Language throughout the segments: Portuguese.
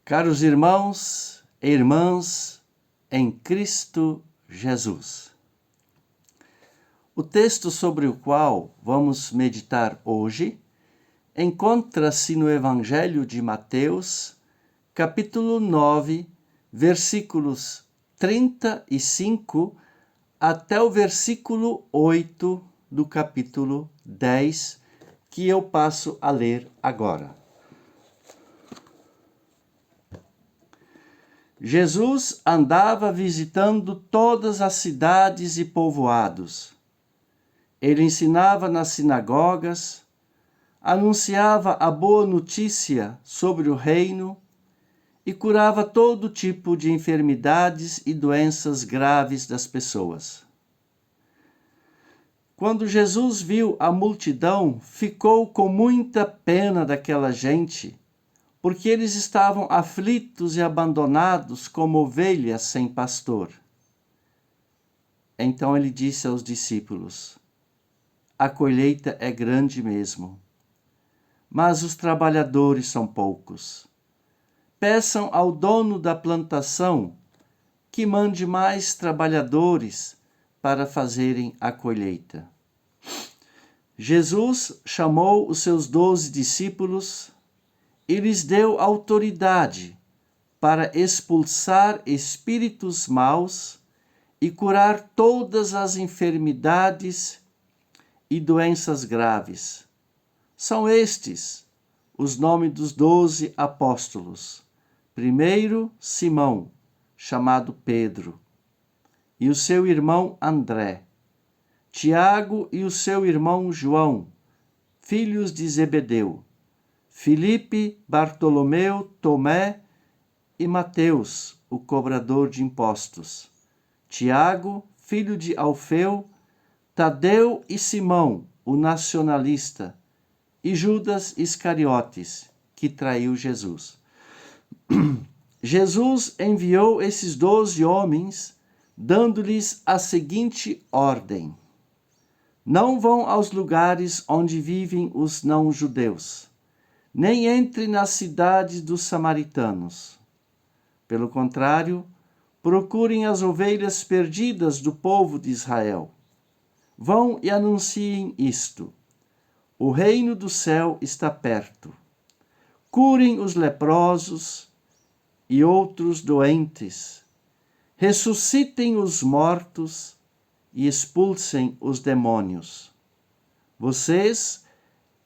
Caros irmãos e irmãs em Cristo Jesus. O texto sobre o qual vamos meditar hoje encontra-se no Evangelho de Mateus, capítulo 9, versículos 35 até o versículo 8 do capítulo 10, que eu passo a ler agora. Jesus andava visitando todas as cidades e povoados. Ele ensinava nas sinagogas, anunciava a boa notícia sobre o reino e curava todo tipo de enfermidades e doenças graves das pessoas. Quando Jesus viu a multidão, ficou com muita pena daquela gente, porque eles estavam aflitos e abandonados como ovelhas sem pastor. Então ele disse aos discípulos: a colheita é grande mesmo, mas os trabalhadores são poucos. Peçam ao dono da plantação que mande mais trabalhadores para fazerem a colheita. Jesus chamou os seus 12 discípulos e lhes deu autoridade para expulsar espíritos maus e curar todas as enfermidades e doenças graves. São estes os nomes dos 12 apóstolos. Primeiro, Simão, chamado Pedro, e o seu irmão André. Tiago e o seu irmão João, filhos de Zebedeu. Filipe, Bartolomeu, Tomé e Mateus, o cobrador de impostos. Tiago, filho de Alfeu, Tadeu e Simão, o nacionalista, e Judas Iscariotes, que traiu Jesus. Jesus enviou esses 12 homens, dando-lhes a seguinte ordem: não vão aos lugares onde vivem os não-judeus, nem entre nas cidades dos samaritanos. Pelo contrário, procurem as ovelhas perdidas do povo de Israel. Vão e anunciem isto: o reino do céu está perto. Curem os leprosos e outros doentes. Ressuscitem os mortos e expulsem os demônios. Vocês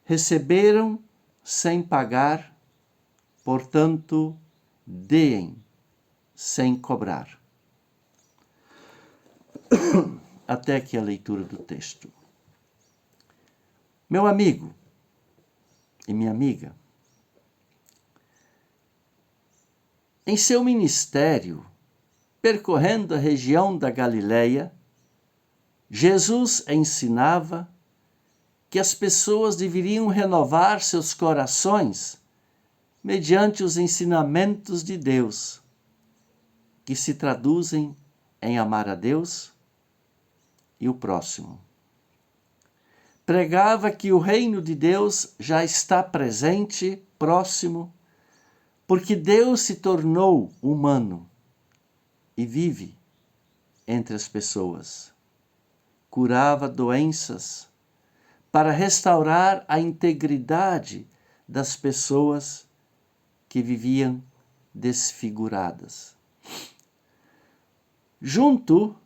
receberam sem pagar, portanto, deem sem cobrar. Até aqui a leitura do texto. Meu amigo e minha amiga, em seu ministério, percorrendo a região da Galileia, Jesus ensinava que as pessoas deveriam renovar seus corações mediante os ensinamentos de Deus, que se traduzem em amar a Deus e o próximo. Pregava que o reino de Deus já está presente, próximo, porque Deus se tornou humano e vive entre as pessoas. Curava doenças para restaurar a integridade das pessoas que viviam desfiguradas. Junto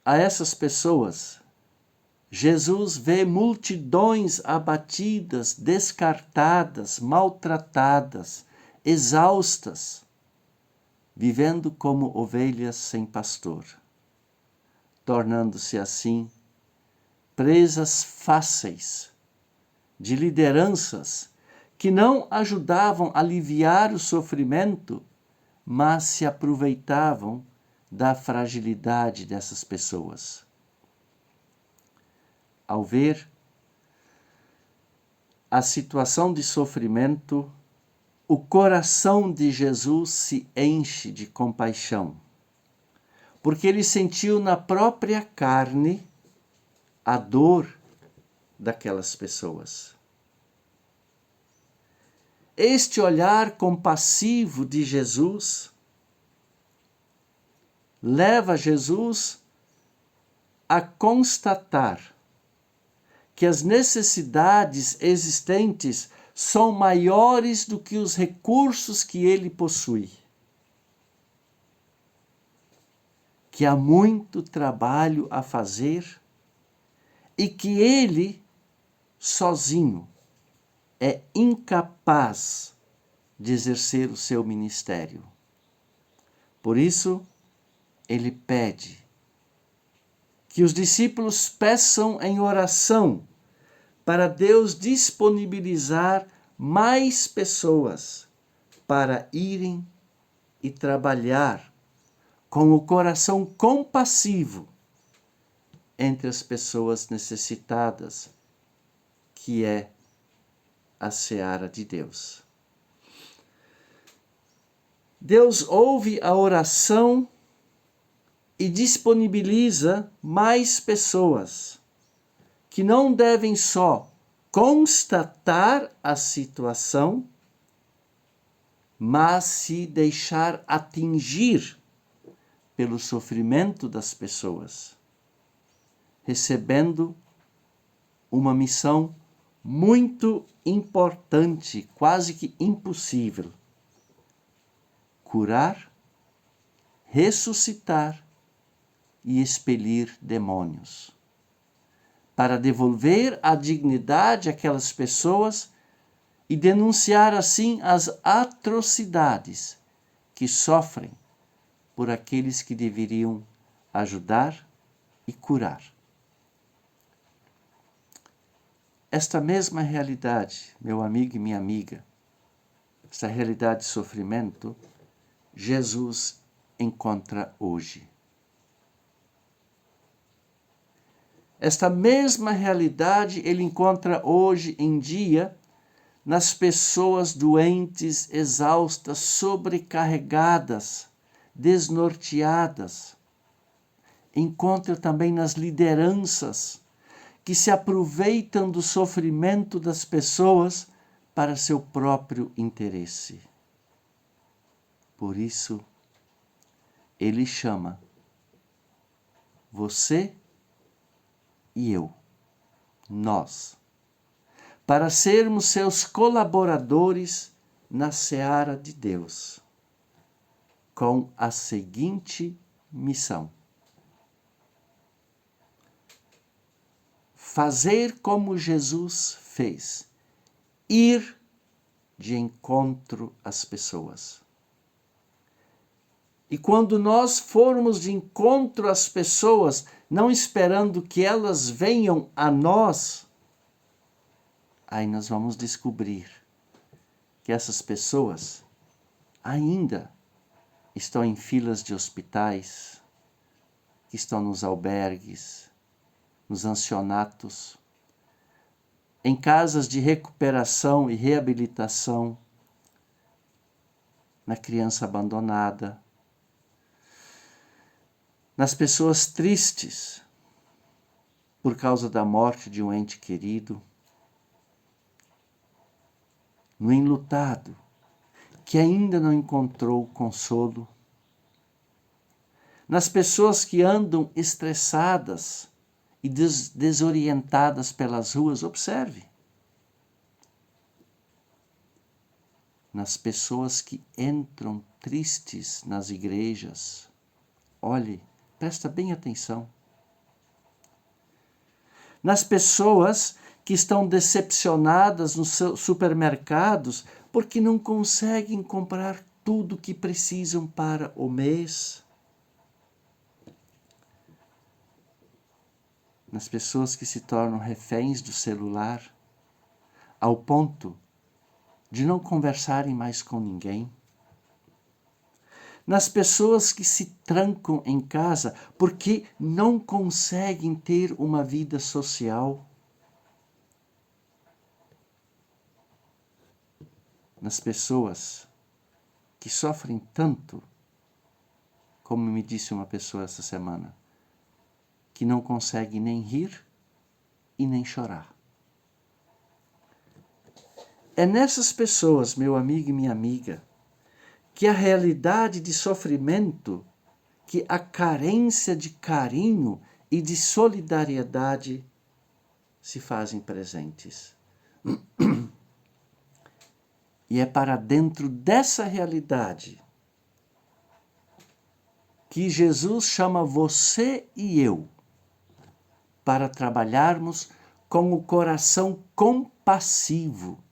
a essas pessoas, Jesus vê multidões abatidas, descartadas, maltratadas, exaustas, vivendo como ovelhas sem pastor, tornando-se assim presas fáceis de lideranças que não ajudavam a aliviar o sofrimento, mas se aproveitavam da fragilidade dessas pessoas. Ao ver a situação de sofrimento, o coração de Jesus se enche de compaixão, porque ele sentiu na própria carne a dor daquelas pessoas. este olhar compassivo de Jesus leva Jesus a constatar que as necessidades existentes são maiores do que os recursos que ele possui. Que há muito trabalho a fazer e que ele, sozinho, é incapaz de exercer o seu ministério. Por isso, ele pede que os discípulos peçam em oração para Deus disponibilizar mais pessoas para irem e trabalhar com o coração compassivo entre as pessoas necessitadas, que é a seara de Deus. Deus ouve a oração e disponibiliza mais pessoas que não devem só constatar a situação, mas se deixar atingir pelo sofrimento das pessoas, recebendo uma missão muito importante, quase que impossível: curar, ressuscitar e expelir demônios, para devolver a dignidade àquelas pessoas e denunciar assim as atrocidades que sofrem por aqueles que deveriam ajudar e curar. Esta mesma realidade, meu amigo e minha amiga, esta realidade de sofrimento, Jesus encontra hoje. Esta mesma realidade ele encontra hoje em dia nas pessoas doentes, exaustas, sobrecarregadas, desnorteadas. Encontra também nas lideranças que se aproveitam do sofrimento das pessoas para seu próprio interesse. Por isso, ele chama você e eu, nós, para sermos seus colaboradores na seara de Deus, com a seguinte missão: fazer como Jesus fez, ir de encontro às pessoas. E quando nós formos de encontro às pessoas, não esperando que elas venham a nós, aí nós vamos descobrir que essas pessoas ainda estão em filas de hospitais, que estão nos albergues, nos ansionatos, em casas de recuperação e reabilitação, na criança abandonada, nas pessoas tristes por causa da morte de um ente querido, no enlutado que ainda não encontrou consolo, nas pessoas que andam estressadas e desorientadas pelas ruas. Observe. Nas pessoas que entram tristes nas igrejas. Olhe, presta bem atenção. Nas pessoas que estão decepcionadas nos supermercados porque não conseguem comprar tudo o que precisam para o mês. Nas pessoas que se tornam reféns do celular, ao ponto de não conversarem mais com ninguém. Nas pessoas que se trancam em casa porque não conseguem ter uma vida social. Nas pessoas que sofrem tanto, como me disse uma pessoa essa semana, que não consegue nem rir e nem chorar. É nessas pessoas, meu amigo e minha amiga, que a realidade de sofrimento, que a carência de carinho e de solidariedade se fazem presentes. E é para dentro dessa realidade que Jesus chama você e eu para trabalharmos com o coração compassivo,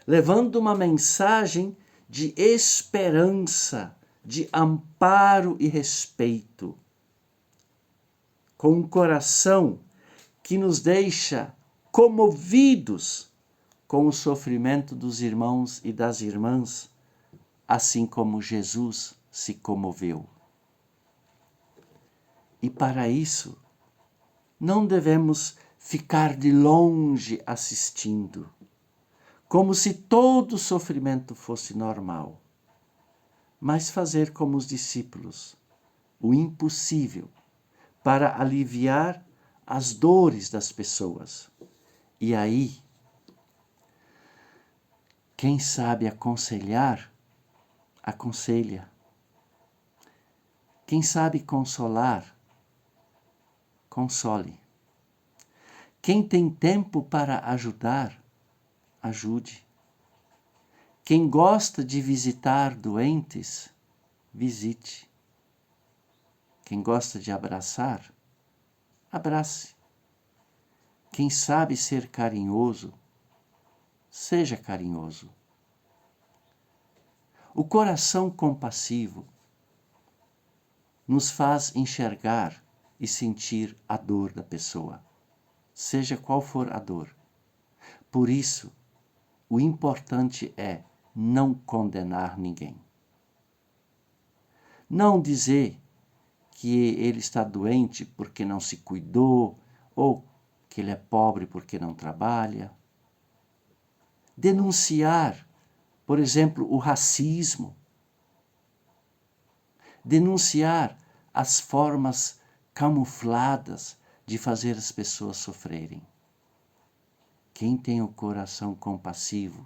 levando uma mensagem de esperança, de amparo e respeito, com um coração que nos deixa comovidos com o sofrimento dos irmãos e das irmãs, assim como Jesus se comoveu. E para isso, não devemos ficar de longe assistindo, como se todo sofrimento fosse normal, mas fazer como os discípulos, o impossível, para aliviar as dores das pessoas. E aí, quem sabe aconselhar, aconselha. Quem sabe consolar, console. Quem tem tempo para ajudar, ajude. Quem gosta de visitar doentes, visite. Quem gosta de abraçar, abrace. Quem sabe ser carinhoso, seja carinhoso. O coração compassivo nos faz enxergar e sentir a dor da pessoa, seja qual for a dor. Por isso, o importante é não condenar ninguém. Não dizer que ele está doente porque não se cuidou, ou que ele é pobre porque não trabalha. Denunciar, por exemplo, o racismo. Denunciar as formas camufladas de fazer as pessoas sofrerem. Quem tem o coração compassivo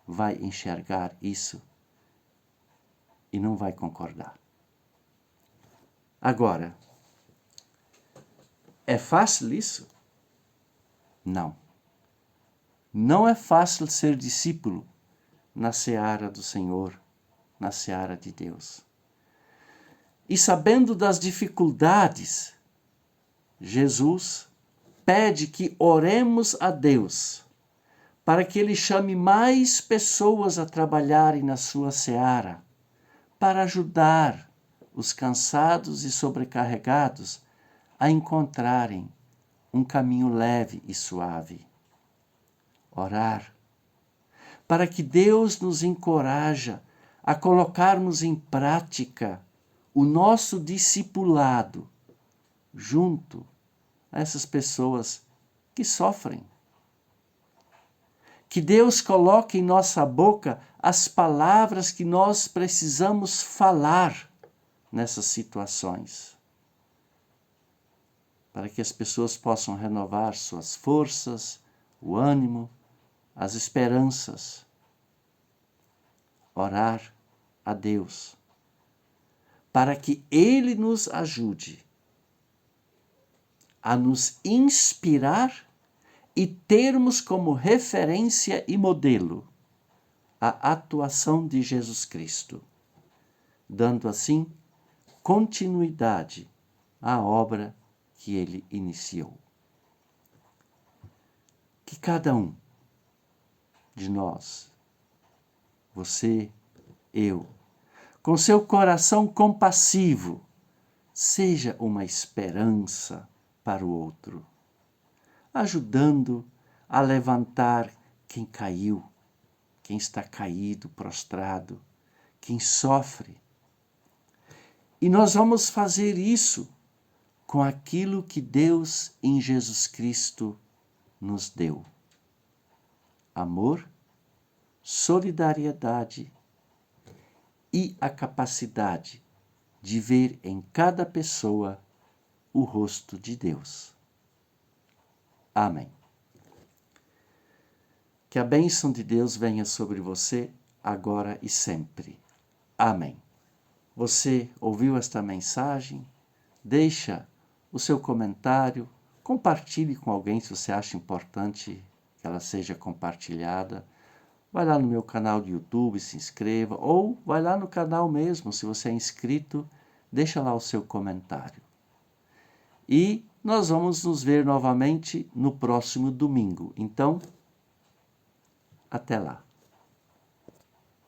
vai enxergar isso e não vai concordar. Agora, é fácil isso? Não. Não é fácil ser discípulo na seara do Senhor, na seara de Deus. E sabendo das dificuldades, Jesus pede que oremos a Deus para que Ele chame mais pessoas a trabalharem na sua seara, para ajudar os cansados e sobrecarregados a encontrarem um caminho leve e suave. Orar, para que Deus nos encoraja a colocarmos em prática o nosso discipulado junto a essas pessoas que sofrem. Que Deus coloque em nossa boca as palavras que nós precisamos falar nessas situações, para que as pessoas possam renovar suas forças, o ânimo, as esperanças. Orar a Deus, para que Ele nos ajude a nos inspirar e termos como referência e modelo a atuação de Jesus Cristo, dando assim continuidade à obra que Ele iniciou. Que cada um de nós, você, eu, com seu coração compassivo, seja uma esperança para o outro, ajudando a levantar quem caiu, quem está caído, prostrado, quem sofre. E nós vamos fazer isso com aquilo que Deus em Jesus Cristo nos deu: amor, solidariedade e a capacidade de ver em cada pessoa o rosto de Deus. Amém. Que a bênção de Deus venha sobre você agora e sempre. Amém. Você ouviu esta mensagem? Deixa o seu comentário, compartilhe com alguém se você acha importante que ela seja compartilhada. Vai lá no meu canal de YouTube, se inscreva, ou vai lá no canal mesmo, se você é inscrito, deixa lá o seu comentário. E nós vamos nos ver novamente no próximo domingo. Então, até lá.